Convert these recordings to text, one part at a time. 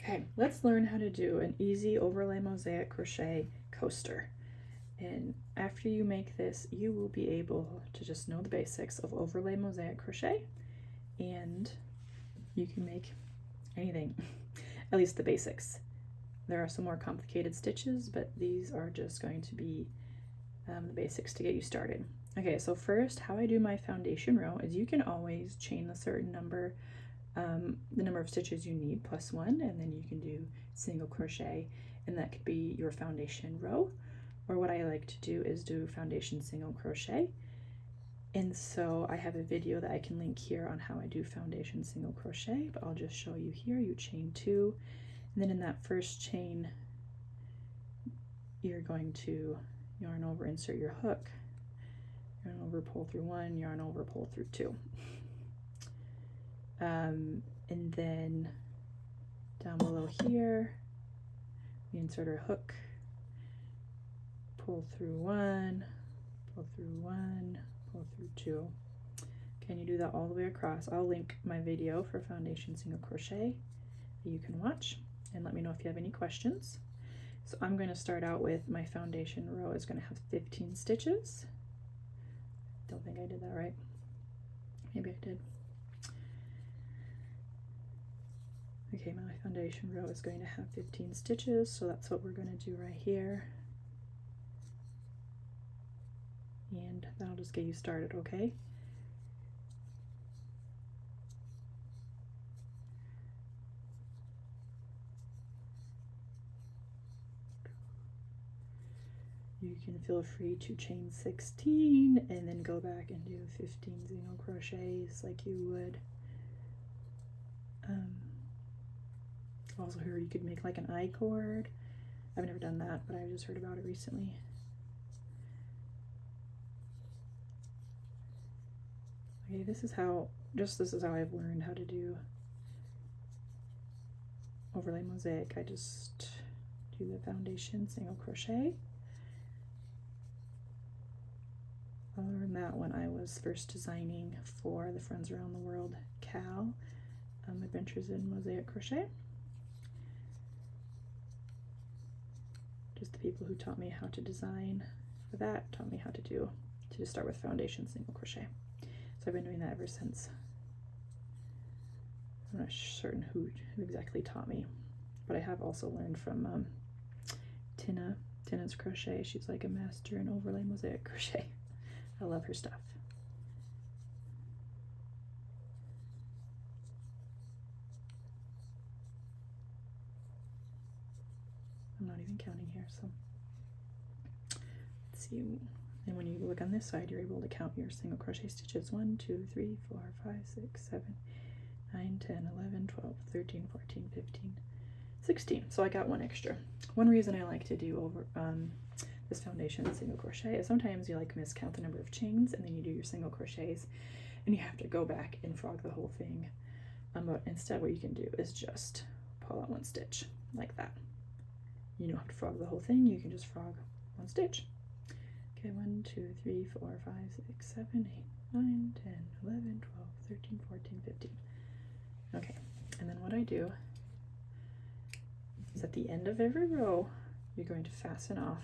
Okay, let's learn how to do an easy overlay mosaic crochet coaster. And after you make this, you will be able to just know the basics of overlay mosaic crochet, and you can make anything, at least the basics. There are some more complicated stitches, but these are just going to be the basics to get you started. Okay, so first, how I do my foundation row is you can always chain a certain number, the number of stitches you need plus 1, and then you can do single crochet, and that could be your foundation row. Or what I like to do is do foundation single crochet. And so I have a video that I can link here on how I do foundation single crochet, but I'll just show you here. You chain 2, and then in that first chain, you're going to yarn over, insert your hook, yarn over, pull through 1, yarn over, pull through 2. And then down below here, we insert our hook, pull through 1, pull through 1, pull through 2. Can you do that all the way across? I'll link my video for foundation single crochet that you can watch, and let me know if you have any questions. So I'm going to start out with my foundation row is going to have 15 stitches. Don't think I did that right. Maybe I did. Okay, my foundation row is going to have 15 stitches, so that's what we're going to do right here. And that'll just get you started, okay? You can feel free to chain 16 and then go back and do 15 single crochets like you would. Also heard you could make like an I-cord. I've never done that, but I just heard about it recently. Okay, this is how I've learned how to do overlay mosaic. I just do the foundation single crochet. I learned that when I was first designing for the Friends Around the World Cal Adventures in Mosaic Crochet. Just the people who taught me how to design for that taught me how to just start with foundation single crochet. So I've been doing that ever since. I'm not certain who exactly taught me, but I have also learned from Tina's Crochet. She's like a master in overlay mosaic crochet. I love her stuff. I'm not even counting here, so let's see. And when you look on this side, you're able to count your single crochet stitches. 1, 2, 3, 4, 5, 6, 7, 9, 10, 11, 12, 13, 14, 15, 16. So I got 1 extra. One reason I like to do this foundation single crochet is sometimes you like miscount the number of chains, and then you do your single crochets and you have to go back and frog the whole thing. But instead what you can do is just pull out 1 stitch like that. You don't have to frog the whole thing, you can just frog 1 stitch. Okay, 1, 2, 3, 4, 5, 6, 7, 8, 9, 10, 11, 12, 13, 14, 15. Okay, and then what I do is at the end of every row, you're going to fasten off.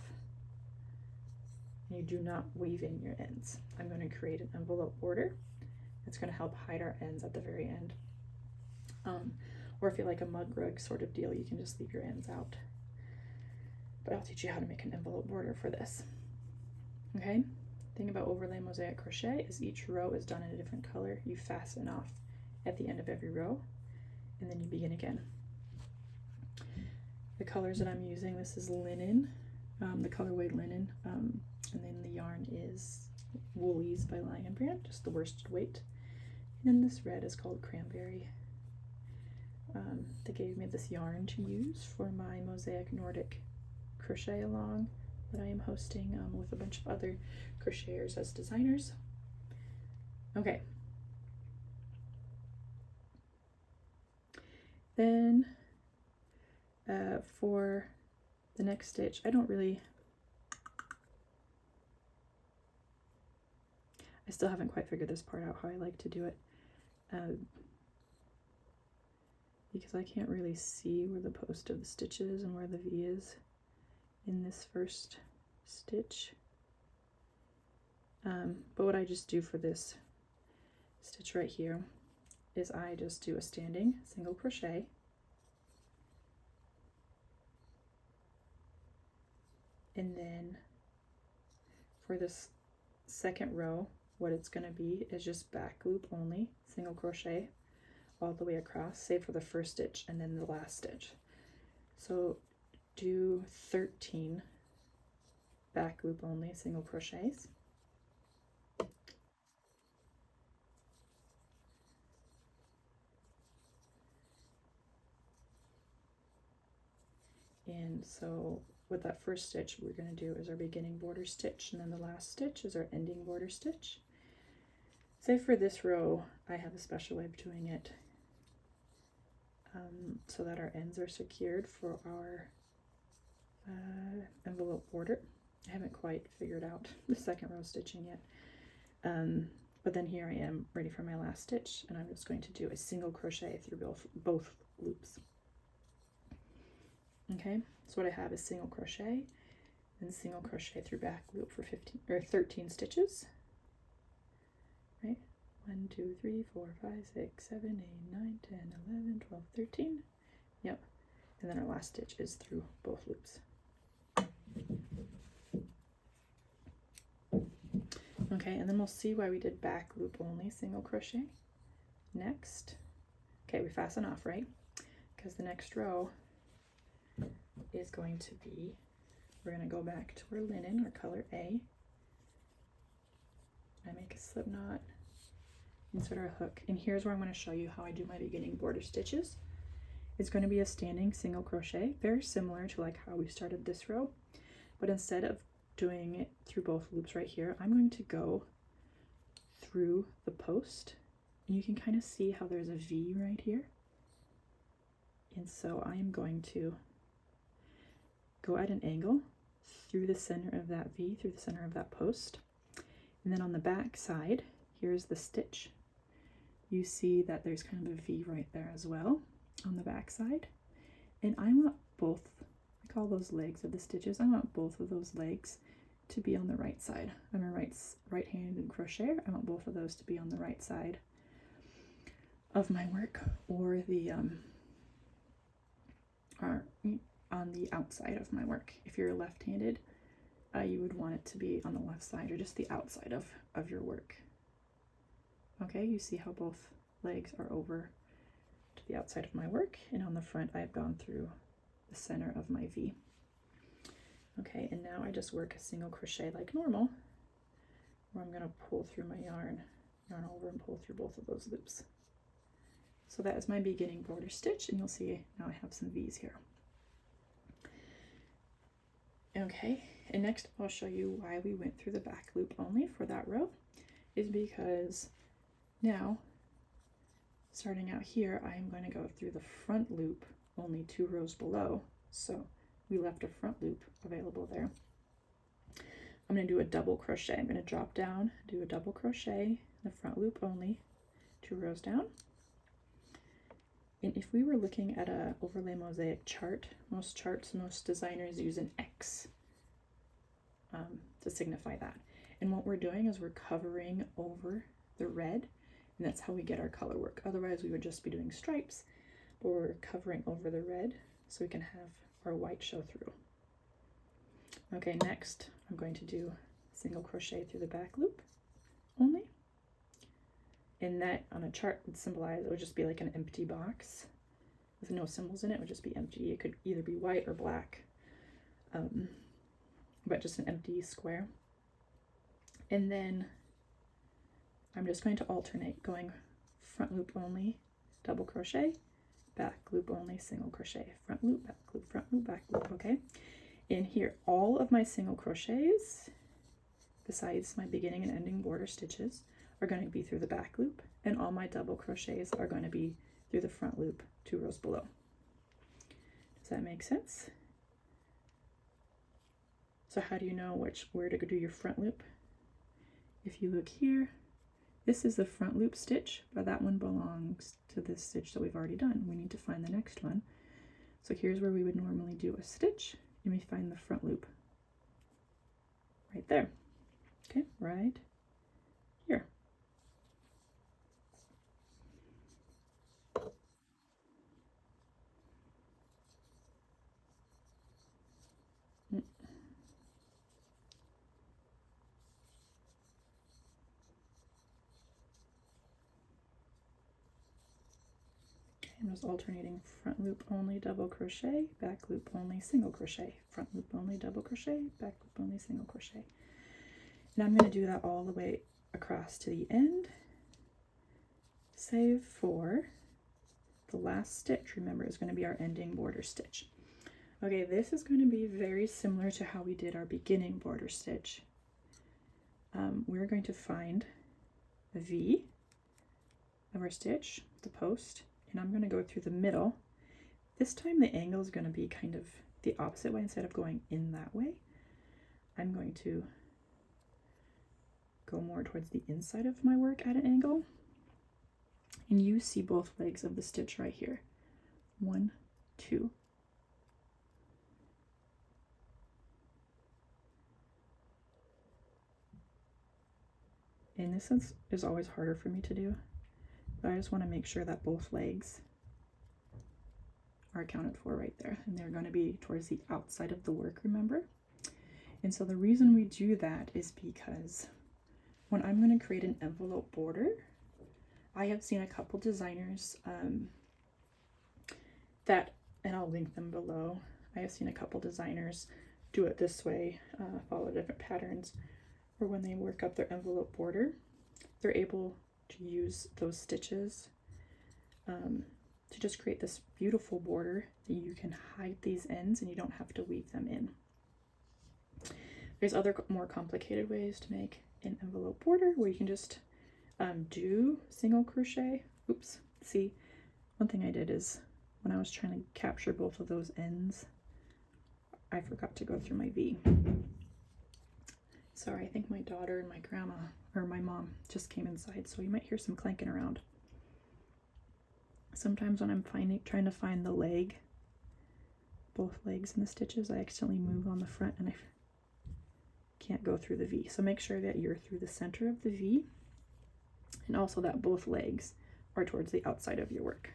And you do not weave in your ends. I'm going to create an envelope border. It's going to help hide our ends at the very end. Or if you like a mug rug sort of deal, you can just leave your ends out. But I'll teach you how to make an envelope border for this. Okay, the thing about overlay mosaic crochet is each row is done in a different color. You fasten off at the end of every row, and then you begin again. The colors that I'm using, this is linen, the colorway linen, and then the yarn is Woolies by Lion Brand, just the worsted weight. And then this red is called Cranberry. They gave me this yarn to use for my Mosaic Nordic crochet along that I am hosting with a bunch of other crocheters as designers. Okay. Then for the next stitch, I still haven't quite figured this part out how I like to do it. because I can't really see where the post of the stitch is and where the V is in this first stitch. But what I just do for this stitch right here is I just do a standing single crochet, and then for this second row, what it's going to be is just back loop only, single crochet all the way across, save for the first stitch and then the last stitch. So do 13 back loop only single crochets. And so with that first stitch, we're going to do is our beginning border stitch, and then the last stitch is our ending border stitch. Say for this row, I have a special way of doing it so that our ends are secured for our envelope border. I haven't quite figured out the second row stitching yet. But then here I am ready for my last stitch, and I'm just going to do a single crochet through both loops. Okay, so what I have is single crochet and single crochet through back loop for 15 or 13 stitches. Right? 1, 2, 3, 4, 5, 6, 7, 8, 9, 10, 11, 12, 13. Yep. And then our last stitch is through both loops. Okay, and then we'll see why we did back loop only single crochet next. Okay, we fasten off, right? Because the next row is going to be, we're going to go back to our linen, our color A. I make a slip knot, insert our hook, and here's where I'm going to show you how I do my beginning border stitches. It's going to be a standing single crochet, very similar to like how we started this row, but instead of doing it through both loops right here, I'm going to go through the post, and you can kind of see how there's a V right here. And so I am going to go at an angle through the center of that V, through the center of that post. And then on the back side, here's the stitch. You see that there's kind of a V right there as well on the back side. And I want both, I call those legs of the stitches, I want both of those legs to be on the right side. I'm a right-handed crocheter. I want both of those to be on the right side of my work, or the on the outside of my work. If you're left-handed, you would want it to be on the left side, or just the outside of your work. Okay, you see how both legs are over to the outside of my work, and on the front I've gone through the center of my V. Okay, and now I just work a single crochet like normal, where I'm going to pull through my yarn over and pull through both of those loops. So that is my beginning border stitch, and you'll see now I have some V's here. Okay, and next I'll show you why we went through the back loop only for that row, is because now, starting out here, I am going to go through the front loop only 2 rows below, so we left a front loop available there. I'm going to do a double crochet. I'm going to drop down, do a double crochet, the front loop only, 2 rows down. And if we were looking at a overlay mosaic chart, most designers use an X to signify that. And what we're doing is we're covering over the red, and that's how we get our color work. Otherwise we would just be doing stripes, but we're covering over the red so we can have our white show through. Okay, next I'm going to do single crochet through the back loop only. And that on a chart would symbolize, it would just be like an empty box with no symbols in it. It would just be empty. It could either be white or black, but just an empty square. And then I'm just going to alternate going front loop only, double crochet, back loop only, single crochet, front loop, back loop, front loop, back loop. Okay, and here all of my single crochets, besides my beginning and ending border stitches, are going to be through the back loop, and all my double crochets are going to be through the front loop 2 rows below. Does that make sense? So how do you know where to do your front loop? If you look here, This is the front loop stitch, but that one belongs to this stitch that we've already done. We need to find the next one. So here's where we would normally do a stitch, and we find the front loop right there. Okay, right here. I'm just alternating front loop only double crochet, back loop only single crochet, front loop only double crochet, back loop only single crochet. And I'm going to do that all the way across to the end, save for the last stitch. Remember, is going to be our ending border stitch. Okay, this is going to be very similar to how we did our beginning border stitch. We're going to find a V of our stitch, the post, and I'm going to go through the middle. This time the angle is going to be kind of the opposite way. Instead of going in that way, I'm going to go more towards the inside of my work at an angle. And you see both legs of the stitch right here. 1, 2. And this is always harder for me to do, but I just want to make sure that both legs are accounted for right there, and they're going to be towards the outside of the work, remember? And so the reason we do that is because when I'm going to create an envelope border, I have seen a couple designers that, and I'll link them below, I have seen a couple designers do it this way, follow different patterns, or when they work up their envelope border, they're able to use those stitches to just create this beautiful border that you can hide these ends and you don't have to weave them in. There's other more complicated ways to make an envelope border where you can just do single crochet. Oops, see, one thing I did is when I was trying to capture both of those ends, I forgot to go through my V. Sorry, I think my daughter and my grandma, or my mom, just came inside, so you might hear some clanking around. Sometimes when I'm trying to find the leg, both legs in the stitches, I accidentally move on the front and I can't go through the V. So make sure that you're through the center of the V, and also that both legs are towards the outside of your work.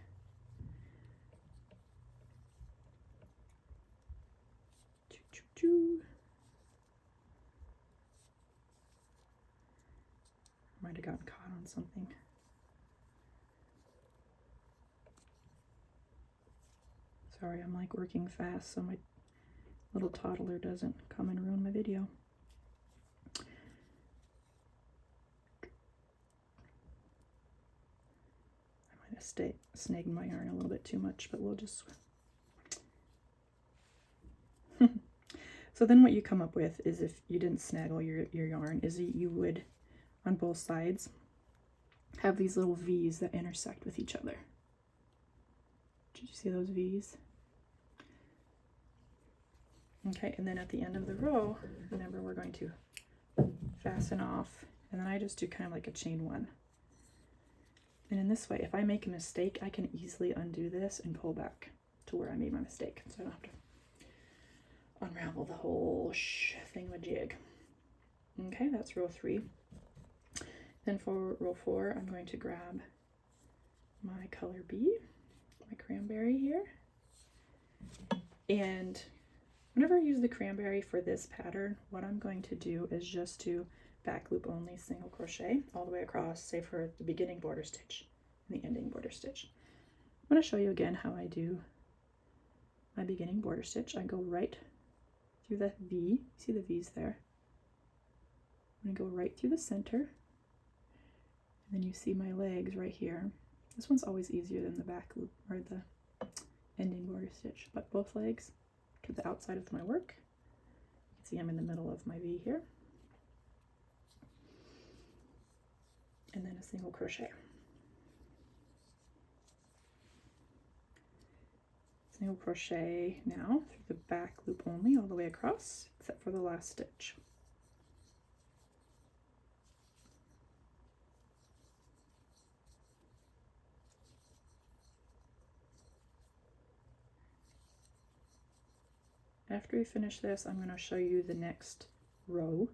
Choo, choo, choo. Might have gotten caught on something. Sorry, I'm like working fast so my little toddler doesn't come and ruin my video. I might have snagged my yarn a little bit too much, but we'll just... So then what you come up with is, if you didn't snaggle your yarn, is you would, on both sides, have these little V's that intersect with each other. Did you see those V's? Okay, and then at the end of the row, remember, we're going to fasten off, and then I just do kind of like a chain one. And in this way, if I make a mistake, I can easily undo this and pull back to where I made my mistake, so I don't have to unravel the whole thingamajig. Okay, that's row 3. Then for row 4, I'm going to grab my color B, my cranberry here. And whenever I use the cranberry for this pattern, what I'm going to do is just do back loop only single crochet all the way across, save for the beginning border stitch and the ending border stitch. I'm going to show you again how I do my beginning border stitch. I go right through the V. See the V's there? I'm going to go right through the center, and then you see my legs right here. This one's always easier than the back loop or the ending border stitch, but both legs to the outside of my work. You can see I'm in the middle of my V here. And then a single crochet. Single crochet now through the back loop only all the way across, except for the last stitch. after we finish this, I'm going to show you the next row,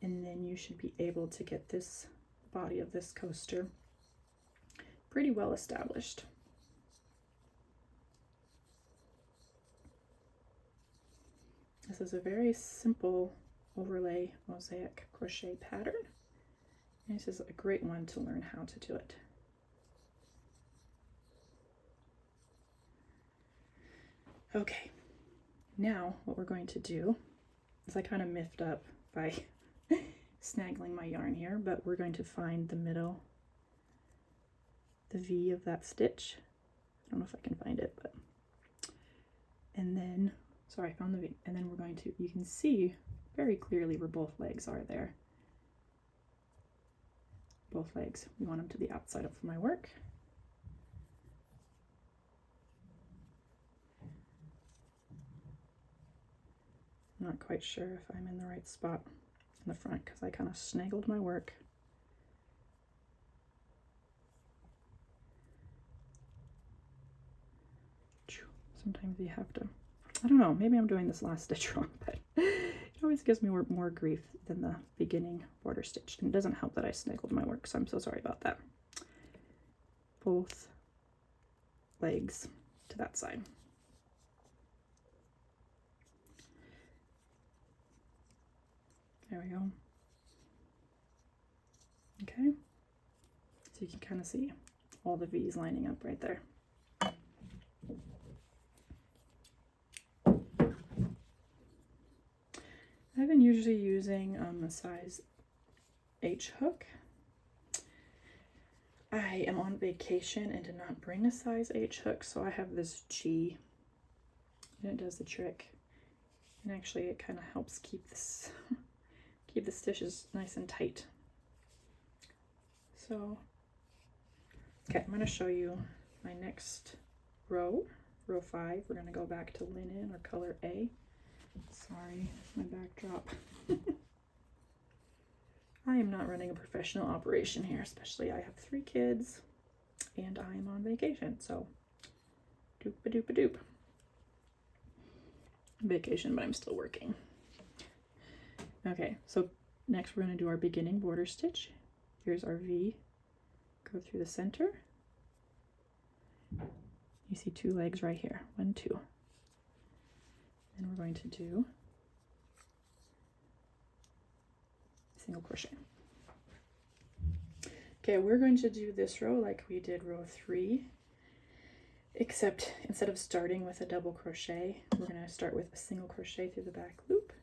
and then you should be able to get this body of this coaster pretty well established. This is a very simple overlay mosaic crochet pattern. And this is a great one to learn how to do it. Okay, now what we're going to do is, I kind of miffed up by snaggling my yarn here, but we're going to find the middle, the V of that stitch. I don't know if I can find it, but, and then, sorry, I found the V, and then we're going to, you can see very clearly where both legs are there. Both legs, we want them to the outside of my work. I'm not quite sure if I'm in the right spot in the front because I kind of snaggled my work. Sometimes you have to, I don't know, maybe I'm doing this last stitch wrong, but it always gives me more grief than the beginning border stitch. And it doesn't help that I snaggled my work, so I'm so sorry about that. Both legs to that side. There we go. Okay, so you can kind of see all the V's lining up right there. I've been usually using a size H hook. I am on vacation and did not bring a size H hook, so I have this G, and it does the trick. And actually it kind of helps keep this keep the stitches nice and tight. So, okay, I'm going to show you my next row, row 5. We're going to go back to linen or color A. Sorry, my backdrop. I am not running a professional operation here, especially I have 3 kids and I am on vacation, so doop-a-doop-a-doop. Vacation, but I'm still working. Okay, so next we're going to do our beginning border stitch. Here's our V. Go through the center. You see 2 legs right here, 1, 2. And we're going to do single crochet. Okay, we're going to do this row like we did row 3, except instead of starting with a double crochet, we're going to start with a single crochet through the back loop.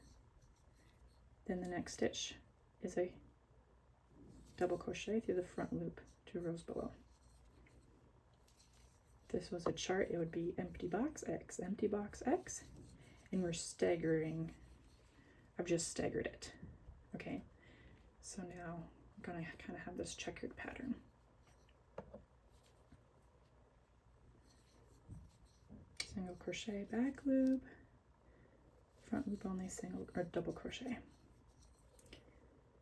Then the next stitch is a double crochet through the front loop 2 rows below. If this was a chart, it would be empty box X, and we're staggering. I've just staggered it. Okay, so now I'm gonna kind of have this checkered pattern. Single crochet back loop, front loop only, single or double crochet.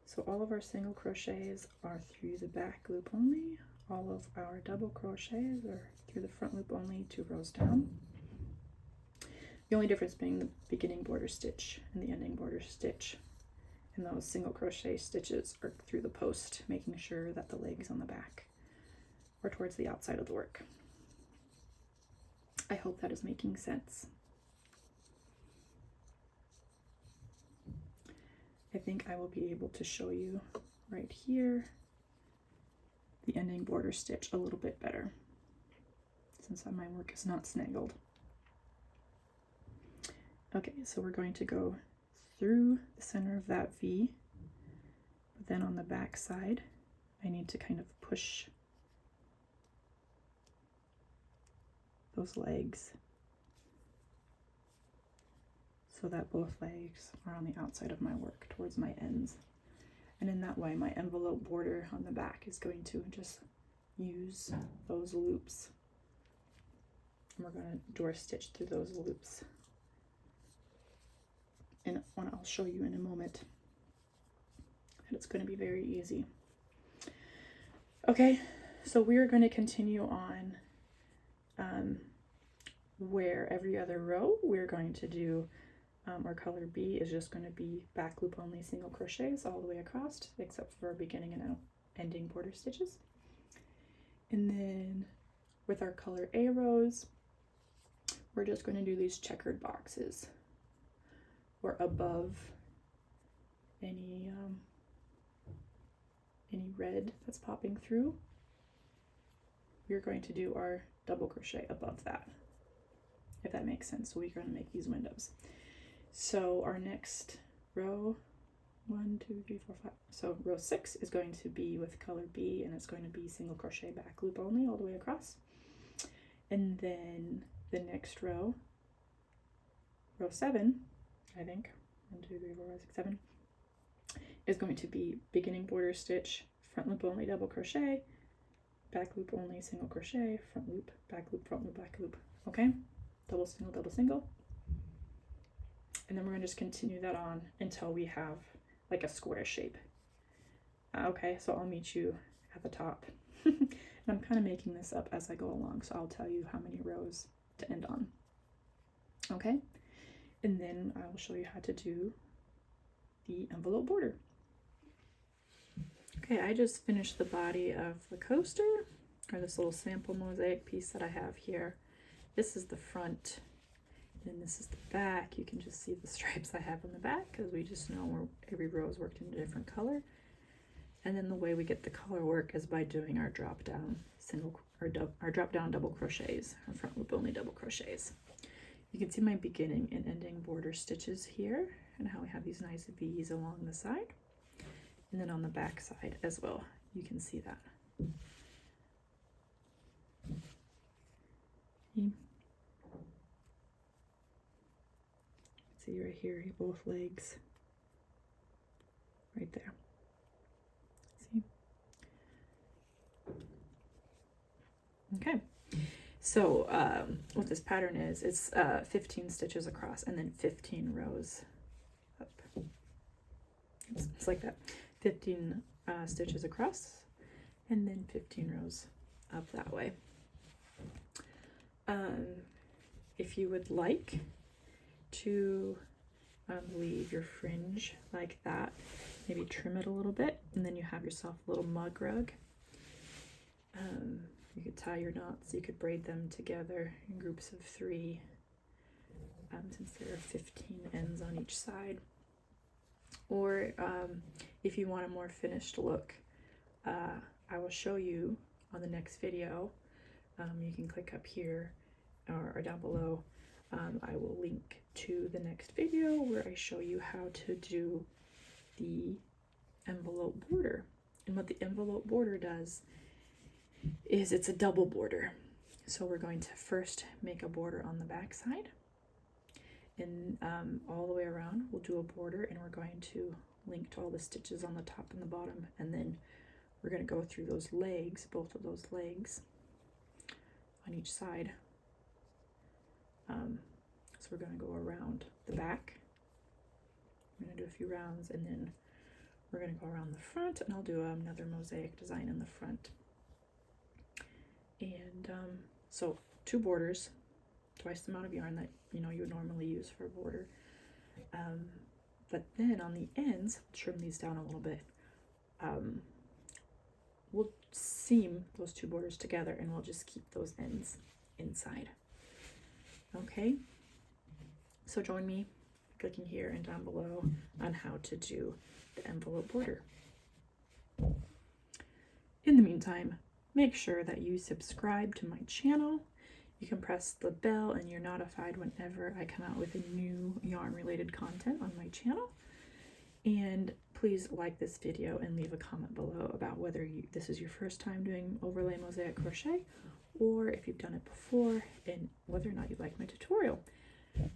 So all of our single crochets are through the back loop only. All of our double crochets are through the front loop only, 2 rows down. The only difference being the beginning border stitch and the ending border stitch. And those single crochet stitches are through the post, making sure that the legs on the back are towards the outside of the work. I hope that is making sense. I think I will be able to show you right here the ending border stitch a little bit better, since my work is not snaggled. Okay, so we're going to go through the center of that V, but then on the back side, I need to kind of push those legs so that both legs are on the outside of my work towards my ends. And in that way, my envelope border on the back is going to just use those loops. And we're going to door stitch through those loops. And I'll show you in a moment that it's going to be very easy. Okay, so we're going to continue on where every other row we're going to do our color B is just going to be back loop only single crochets all the way across, except for beginning and ending border stitches. And then with our color A rows, we're just going to do these checkered boxes or above any red that's popping through. We're going to do our double crochet above that, if that makes sense. So we're going to make these windows. So our next row, 1, 2, 3, 4, 5. So row 6 is going to be with color B, and it's going to be single crochet back loop only all the way across. And then the next row, row 7, I think, 1, 2, 3, 4, 5, 6, 7, is going to be beginning border stitch, front loop only double crochet, back loop only single crochet, front loop, back loop, front loop, back loop. Okay, double single, double single. And then we're going to just continue that on until we have like a square shape. Okay, so I'll meet you at the top. And I'm kind of making this up as I go along, so I'll tell you how many rows to end on. Okay, and then I will show you how to do the envelope border. Okay, I just finished the body of the coaster, or this little sample mosaic piece that I have here. This is the front, and this is the back. You can just see the stripes I have on the back, because we just know every row is worked in a different color. And then the way we get the color work is by doing our drop down double crochets, our front loop only double crochets. You can see my beginning and ending border stitches here, and how we have these nice V's along the side. And then on the back side as well, you can see that. See right here, both legs, right there. See? Okay, so what this pattern is, it's 15 stitches across and then 15 rows up. Oops, it's like that. 15 stitches across and then 15 rows up that way. If you would like to leave your fringe like that, maybe trim it a little bit, and then you have yourself a little mug rug. You could tie your knots, you could braid them together in groups of 3, since there are 15 ends on each side. Or if you want a more finished look, I will show you on the next video. You can click up here or down below. I will link to the next video where I show you how to do the envelope border. And what the envelope border does is it's a double border. So we're going to first make a border on the back side, and all the way around we'll do a border, and we're going to link to all the stitches on the top and the bottom, and then we're going to go through those legs, both of those legs on each side. So we're going to go around the back. I'm going to do a few rounds, and then we're going to go around the front, and I'll do another mosaic design in the front. And so 2 borders, twice the amount of yarn that you would normally use for a border. But then on the ends, trim these down a little bit. We'll seam those 2 borders together, and we'll just keep those ends inside. Okay, so join me clicking here and down below on how to do the envelope border. In the meantime, make sure that you subscribe to my channel. You can press the bell and you're notified whenever I come out with a new yarn related content on my channel. And please like this video and leave a comment below about whether this is your first time doing overlay mosaic crochet, or if you've done it before, and whether or not you like my tutorial.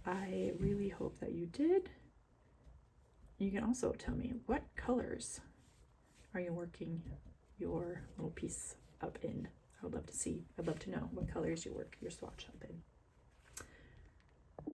I really hope that you did. You can also tell me, what colors are you working your little piece up in? I would love to see, I'd love to know what colors you work your swatch up in.